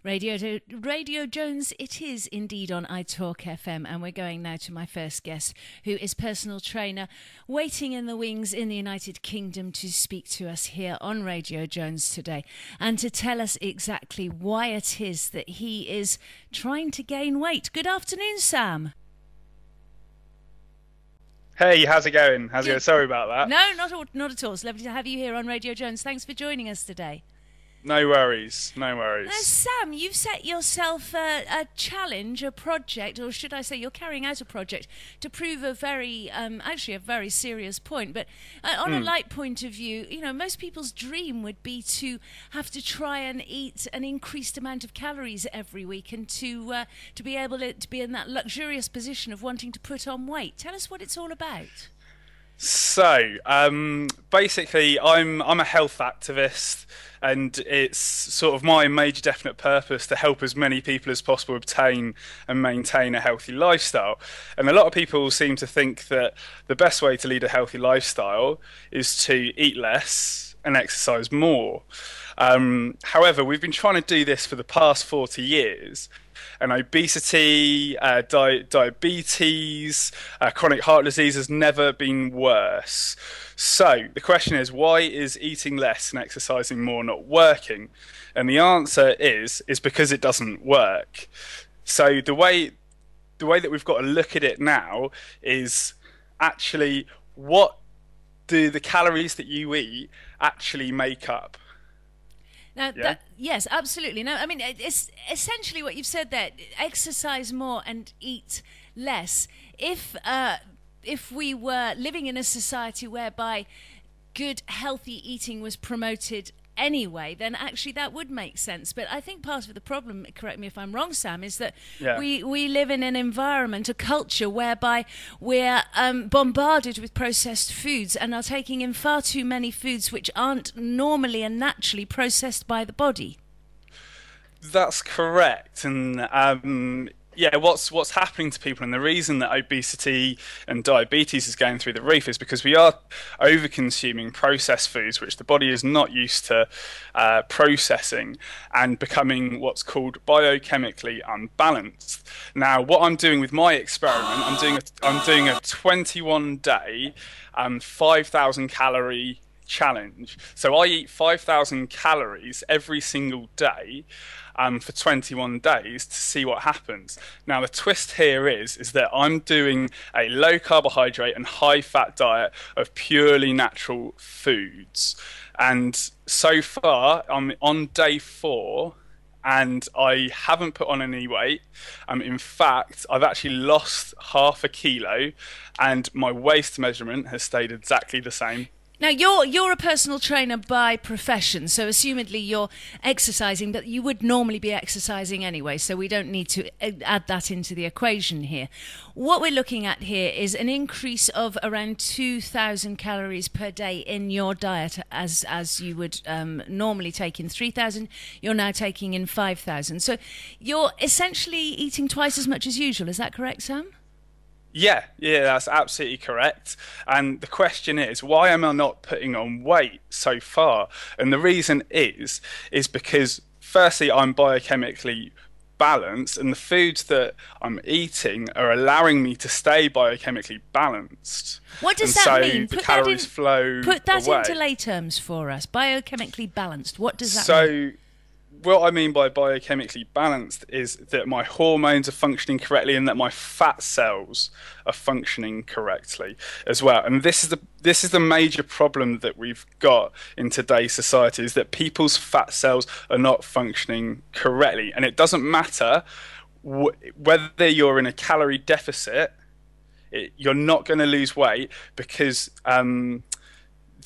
Radio Jones, it is indeed on iTalkFM, and we're going now to my first guest, who is personal trainer, waiting in the wings in the United Kingdom to speak to us here on Radio Jones today, and to tell us exactly why it is that he is trying to gain weight. Good afternoon, Sam. Hey, how's it going? Sorry about that. No, not at all. It's lovely to have you here on Radio Jones. Thanks for joining us today. No worries. Now, Sam, you've set yourself a challenge, a project, or should I say you're carrying out a project to prove a very serious point. But on a light point of view, you know, most people's dream would be to have to try and eat an increased amount of calories every week and to be able to be in that luxurious position of wanting to put on weight. Tell us what it's all about. So, basically, I'm a health activist, and it's sort of my major definite purpose to help as many people as possible obtain and maintain a healthy lifestyle. And a lot of people seem to think that the best way to lead a healthy lifestyle is to eat less and exercise more. However, we've been trying to do this for the past 40 years. And obesity, diabetes, chronic heart disease has never been worse. So the question is, why is eating less and exercising more not working? And the answer is because it doesn't work. So the way that we've got to look at it now is actually, what do the calories that you eat actually make up? Now, yes, absolutely. No, I mean, it's essentially what you've said there: exercise more and eat less. If we were living in a society whereby good, healthy eating was promoted anyway, then actually that would make sense. But I think part of the problem, correct me if I'm wrong, Sam, is that we live in an environment, a culture whereby we're bombarded with processed foods and are taking in far too many foods which aren't normally and naturally processed by the body. That's correct. And what's happening to people, and the reason that obesity and diabetes is going through the roof, is because we are over-consuming processed foods, which the body is not used to processing, and becoming what's called biochemically unbalanced. Now, what I'm doing with my experiment, I'm doing a 21-day, 5,000 calorie challenge. So I eat 5,000 calories every single day for 21 days to see what happens. Now, the twist here is that I'm doing a low carbohydrate and high fat diet of purely natural foods. And so far, I'm on day 4, and I haven't put on any weight. In fact, I've actually lost half a kilo, and my waist measurement has stayed exactly the same. Now, you're a personal trainer by profession, so assumedly you're exercising, but you would normally be exercising anyway, so we don't need to add that into the equation here. What we're looking at here is an increase of around 2,000 calories per day in your diet, as you would normally take in 3,000, you're now taking in 5,000. So you're essentially eating twice as much as usual, is that correct, Sam? Yeah, that's absolutely correct. And the question is, why am I not putting on weight so far? And the reason is because, firstly, I'm biochemically balanced, and the foods that I'm eating are allowing me to stay biochemically balanced. What does that mean? The calories flow Put that away. into lay terms for us. Biochemically balanced. What does that mean? So, what I mean by biochemically balanced is that my hormones are functioning correctly and that my fat cells are functioning correctly as well. And this is the major problem that we've got in today's society, is that people's fat cells are not functioning correctly. And it doesn't matter whether you're in a calorie deficit, you're not going to lose weight, because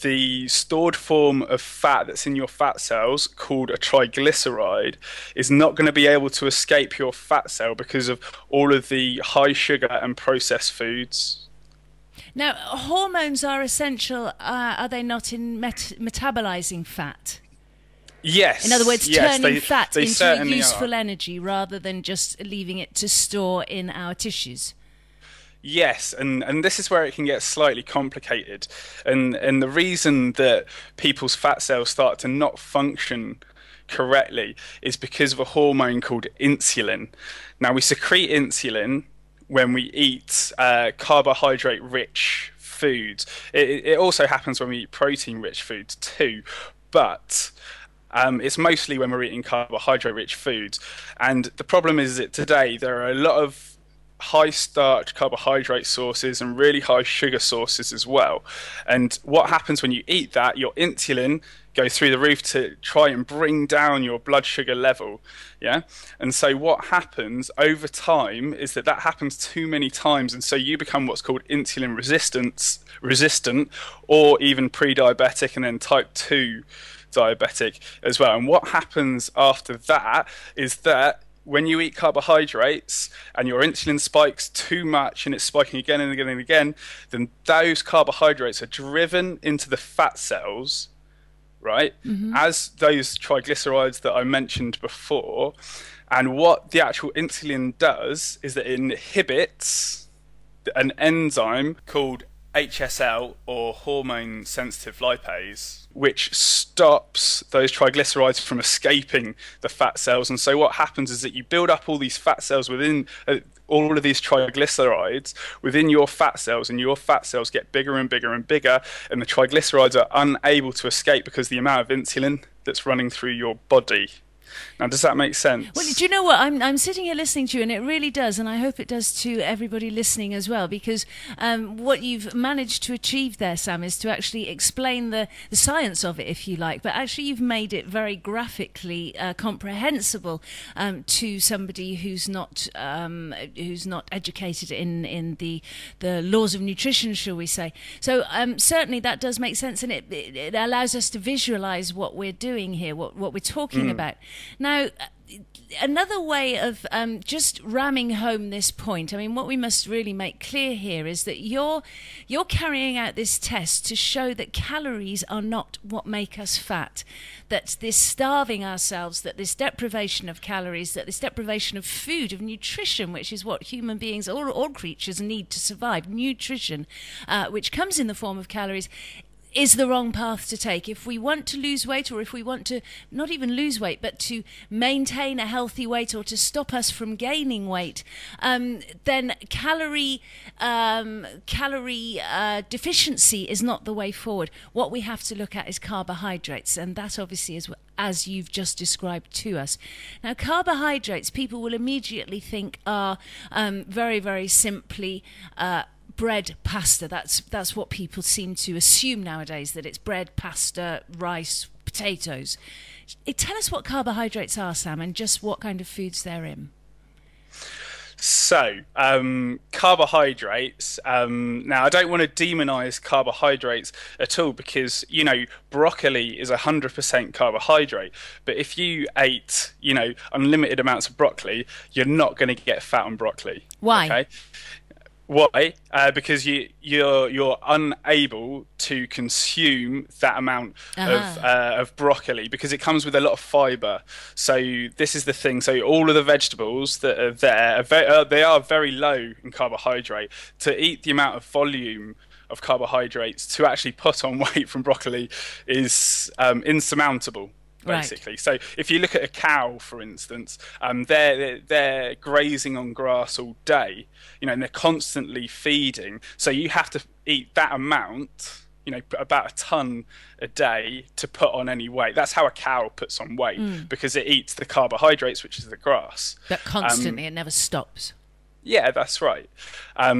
the stored form of fat that's in your fat cells, called a triglyceride, is not going to be able to escape your fat cell because of all of the high sugar and processed foods. Now, hormones are essential, are they not, in metabolizing fat? Yes. In other words, turning fat they into useful energy rather than just leaving it to store in our tissues. Yes, and this is where it can get slightly complicated. And the reason that people's fat cells start to not function correctly is because of a hormone called insulin. Now, we secrete insulin when we eat carbohydrate-rich foods. It also happens when we eat protein-rich foods too, but it's mostly when we're eating carbohydrate-rich foods. And the problem is that today there are a lot of high starch carbohydrate sources and really high sugar sources as well. And what happens when you eat that, your insulin goes through the roof to try and bring down your blood sugar level. Yeah. And so what happens over time is that happens too many times, and so you become what's called insulin resistant, or even pre-diabetic, and then type 2 diabetic as well. And what happens after that is that when you eat carbohydrates and your insulin spikes too much, and it's spiking again and again and again, then those carbohydrates are driven into the fat cells, right, as those triglycerides that I mentioned before. And what the actual insulin does is that it inhibits an enzyme called HSL, or hormone sensitive lipase, which stops those triglycerides from escaping the fat cells. And so what happens is that you build up all these fat cells within all of these triglycerides within your fat cells, and your fat cells get bigger and bigger and bigger, and the triglycerides are unable to escape because of the amount of insulin that's running through your body. Now, does that make sense? Well, do you know what? I'm sitting here listening to you, and it really does, and I hope it does to everybody listening as well, because what you've managed to achieve there, Sam, is to actually explain the science of it, if you like, but actually you've made it very graphically comprehensible to somebody who's not educated in the laws of nutrition, shall we say. So certainly that does make sense, and it allows us to visualize what we're doing here, what we're talking about. Now, another way of just ramming home this point, I mean, what we must really make clear here is that you're carrying out this test to show that calories are not what make us fat, that this starving ourselves, that this deprivation of calories, that this deprivation of food, of nutrition, which is what human beings, all creatures need to survive, nutrition, which comes in the form of calories, is the wrong path to take. If we want to lose weight, or if we want to not even lose weight, but to maintain a healthy weight, or to stop us from gaining weight, then calorie deficiency is not the way forward. What we have to look at is carbohydrates, and that obviously is as you've just described to us. Now, carbohydrates, people will immediately think are very, very simply bread, pasta. That's what people seem to assume nowadays, that it's bread, pasta, rice, potatoes. Tell us what carbohydrates are, Sam, and just what kind of foods they're in. So, carbohydrates, now I don't want to demonize carbohydrates at all, because, you know, broccoli is 100% carbohydrate. But if you ate, you know, unlimited amounts of broccoli, you're not going to get fat on broccoli. Why? Okay? Why? Because you're unable to consume that amount of broccoli, because it comes with a lot of fibre. So this is the thing. So all of the vegetables that are there, they are very low in carbohydrate. To eat the amount of volume of carbohydrates to actually put on weight from broccoli is insurmountable, basically. Right. So if you look at a cow, for instance, they're grazing on grass all day, you know, and they're constantly feeding. So you have to eat that amount, you know, about a ton a day to put on any weight. That's how a cow puts on weight, because it eats the carbohydrates, which is the grass. But constantly, it never stops. Yeah, that's right.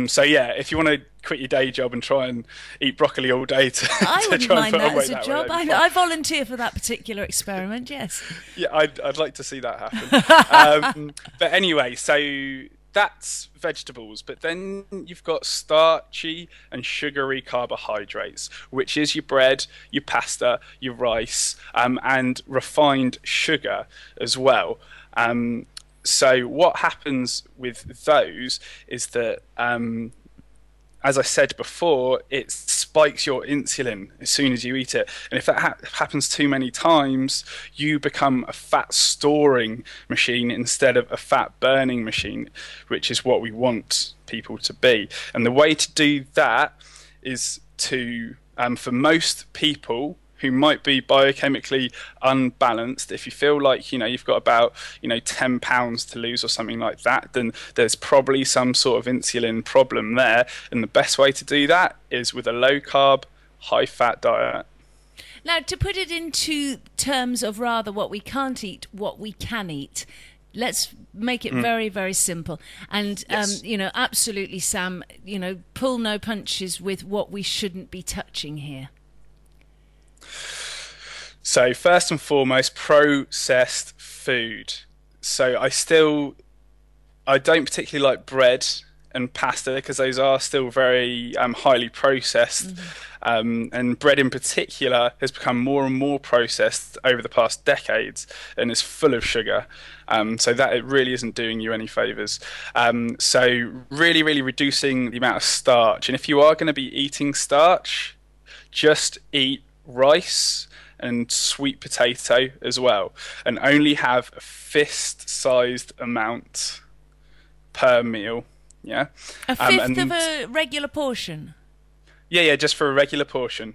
So yeah, if you want to quit your day job and try and eat broccoli all day I wouldn't mind that as a job. I volunteer for that particular experiment, yes. Yeah, I'd like to see that happen. But anyway, so that's vegetables. But then you've got starchy and sugary carbohydrates, which is your bread, your pasta, your rice, and refined sugar as well. So what happens with those is that, as I said before, it spikes your insulin as soon as you eat it. And if that happens too many times, you become a fat storing machine instead of a fat burning machine, which is what we want people to be. And the way to do that is to, for most people who might be biochemically unbalanced, if you feel like you've got about 10 pounds to lose or something like that, then there's probably some sort of insulin problem there, and the best way to do that is with a low carb, high fat diet. Now, to put it into terms of rather what we can't eat, what we can eat, let's make it very, very simple. And, yes. Absolutely, Sam, pull no punches with what we shouldn't be touching here. So, first and foremost, processed food. So, I don't particularly like bread and pasta because those are still very highly processed. And bread in particular has become more and more processed over the past decades and is full of sugar. So that it really isn't doing you any favours. So really, really reducing the amount of starch. And if you are going to be eating starch, just eat rice and sweet potato as well. And only have a fist-sized amount per meal. Yeah, a fifth of a regular portion. Yeah, just for a regular portion,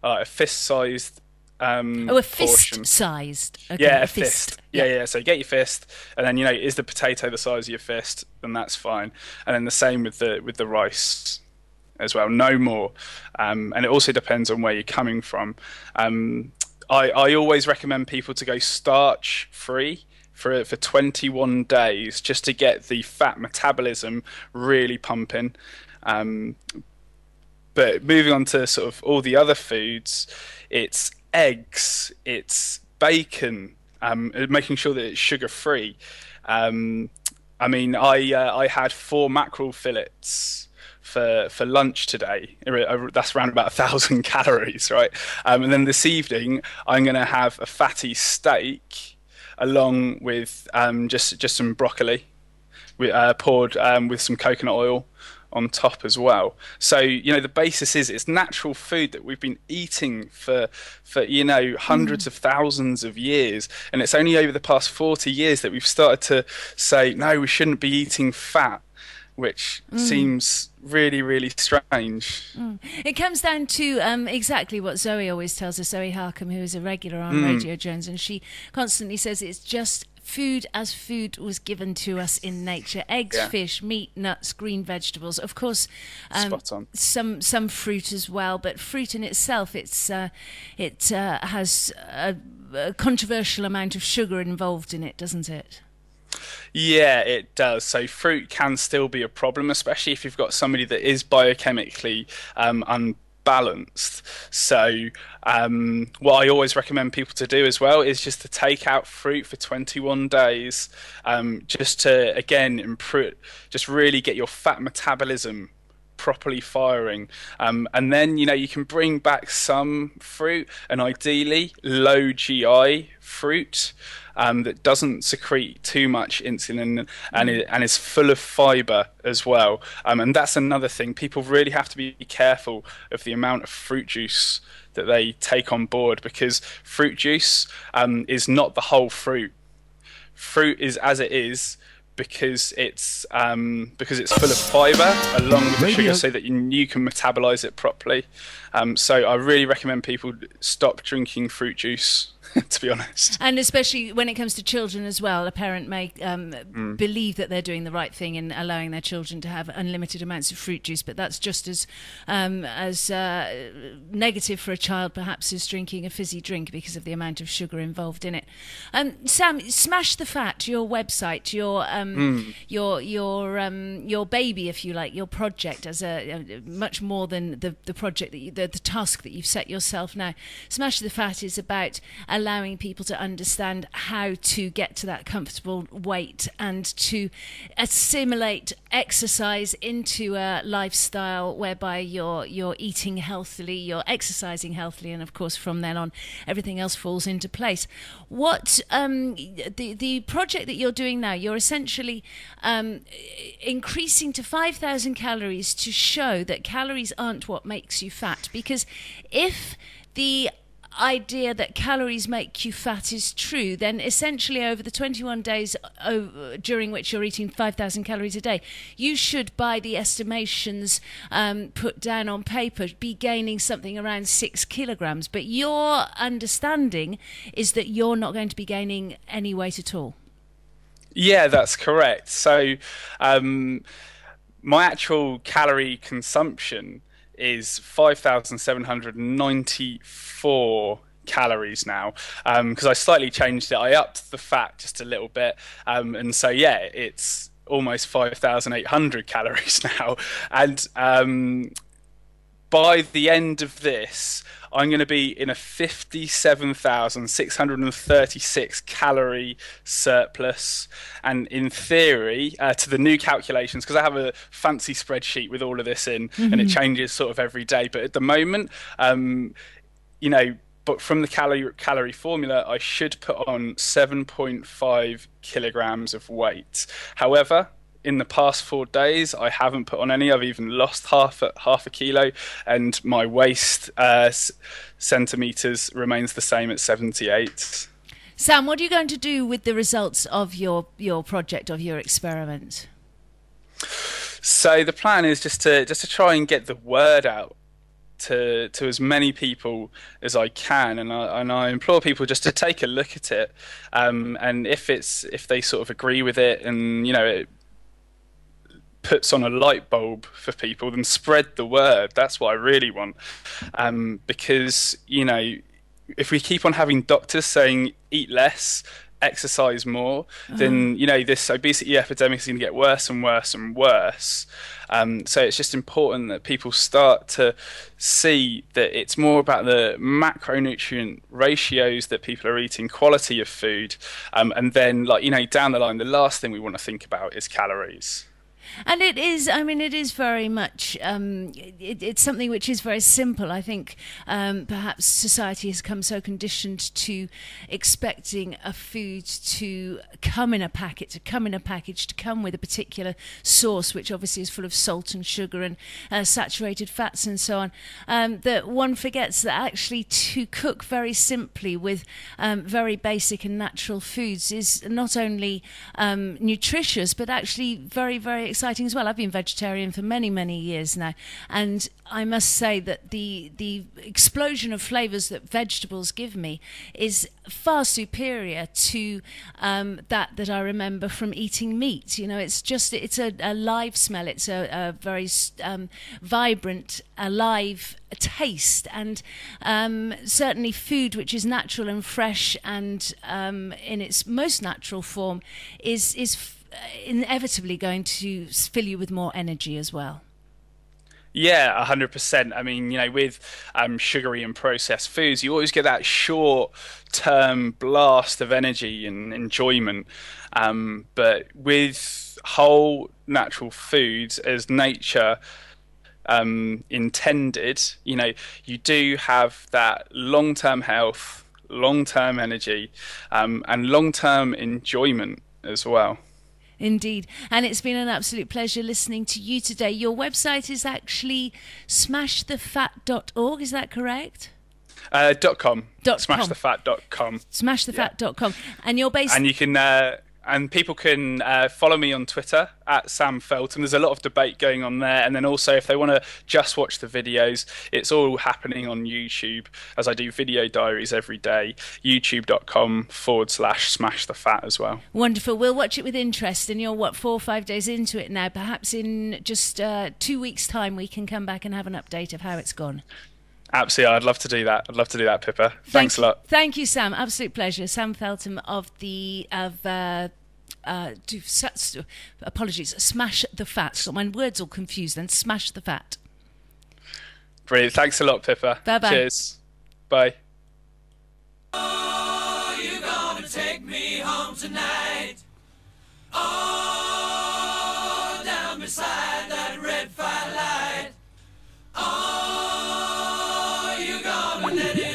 a fist-sized. A fist-sized. Okay, yeah, a fist. Yeah. So you get your fist, and then is the potato the size of your fist? Then that's fine. And then the same with the rice as well. No more. And it also depends on where you're coming from. I always recommend people to go starch-free for 21 days just to get the fat metabolism really pumping. But moving on to sort of all the other foods, it's eggs, it's bacon, making sure that it's sugar-free. I had 4 mackerel fillets for lunch today. That's around about 1,000 calories, right? And then this evening, I'm going to have a fatty steak along with just some broccoli, poured with some coconut oil on top as well. So the basis is it's natural food that we've been eating for hundreds of thousands of years, and it's only over the past 40 years that we've started to say no, we shouldn't be eating fat, which seems really, really strange. It comes down to exactly what Zoe always tells us, Zoe Harcombe, who is a regular on Radio Jones, and she constantly says it's just food as food was given to us in nature. Eggs, fish, meat, nuts, green vegetables. Of course, spot on. Some fruit as well, but fruit in itself, it has a controversial amount of sugar involved in it, doesn't it? Yeah, it does. So fruit can still be a problem, especially if you've got somebody that is biochemically unbalanced. So what I always recommend people to do as well is just to take out fruit for 21 days, just to, again, improve, just really get your fat metabolism properly firing, and then you can bring back some fruit, and ideally low GI fruit that doesn't secrete too much insulin and is full of fiber as well. And that's another thing. People really have to be careful of the amount of fruit juice that they take on board, because fruit juice is not the whole fruit. Fruit is as it is because it's full of fiber along with the sugar, so that you can metabolize it properly. So I really recommend people stop drinking fruit juice, to be honest. And especially when it comes to children as well, a parent may believe that they're doing the right thing in allowing their children to have unlimited amounts of fruit juice, but that's just as negative for a child perhaps as drinking a fizzy drink because of the amount of sugar involved in it. Sam, Smash the Fat, your website, your baby, if you like, your project, as a much more than the project that the task that you've set yourself now. Smash the Fat is about allowing people to understand how to get to that comfortable weight and to assimilate exercise into a lifestyle whereby you're eating healthily, you're exercising healthily, and of course from then on everything else falls into place. What the project that you're doing now, you're essentially increasing to 5,000 calories to show that calories aren't what makes you fat, because if the idea that calories make you fat is true, then essentially over the 21 days during which you're eating 5,000 calories a day, you should, by the estimations put down on paper, be gaining something around 6 kilograms. But your understanding is that you're not going to be gaining any weight at all. Yeah, that's correct. So my actual calorie consumption is 5,794 calories now, because I slightly changed it. I upped the fat just a little bit, and so yeah, it's almost 5,800 calories now. And by the end of this, I'm going to be in a 57,636 calorie surplus. And in theory, to the new calculations, because I have a fancy spreadsheet with all of this in, and it changes sort of every day. But at the moment, but from the calorie formula, I should put on 7.5 kilograms of weight. However, in the past 4 days, I haven't put on any. I've even lost half a kilo, and my waist centimeters remains the same at 78. Sam, what are you going to do with the results of your project, of your experiment? So the plan is just to try and get the word out to as many people as I can, and I implore people just to take a look at it, and if they sort of agree with it, and it puts on a light bulb for people, then spread the word. That's what I really want, because if we keep on having doctors saying eat less, exercise more, then this obesity epidemic is going to get worse and worse and worse. So it's just important that people start to see that it's more about the macronutrient ratios that people are eating, quality of food, and then down the line, the last thing we want to think about is calories. And it is very much, it's something which is very simple. I think perhaps society has come so conditioned to expecting a food to come in a packet, to come with a particular sauce, which obviously is full of salt and sugar and saturated fats and so on, that one forgets that actually to cook very simply with very basic and natural foods is not only nutritious, but actually very, very exciting as well. I've been vegetarian for many, many years now, and I must say that the explosion of flavours that vegetables give me is far superior to that I remember from eating meat. It's a live smell. It's a very vibrant, alive taste, and certainly food which is natural and fresh and in its most natural form is inevitably going to fill you with more energy as well. Yeah, 100%. I mean, with sugary and processed foods, you always get that short-term blast of energy and enjoyment. But with whole natural foods, as nature intended, you do have that long-term health, long-term energy, and long-term enjoyment as well. Indeed. And it's been an absolute pleasure listening to you today. Your website is actually smashthefat.org, is that correct? .com. Smashthefat.com. Smashthefat.com. And you're based... And you can... and people can follow me on Twitter at Sam Feltham. There's a lot of debate going on there. And then also, if they want to just watch the videos, it's all happening on YouTube, as I do video diaries every day. youtube.com/smashthefat as well. Wonderful. We'll watch it with interest. And you're, 4 or 5 days into it now? Perhaps in just 2 weeks' time, we can come back and have an update of how it's gone. Absolutely, I'd love to do that. Pippa. Thanks a lot. Thank you, Sam. Absolute pleasure. Sam Feltham of apologies, Smash the Fat. Got my words all confused then. Smash the Fat. Brilliant. Thanks a lot, Pippa. Bye-bye. Cheers. Bye. Oh, you're gonna take me home tonight. Oh, down beside that red firelight. Oh, you're gonna let it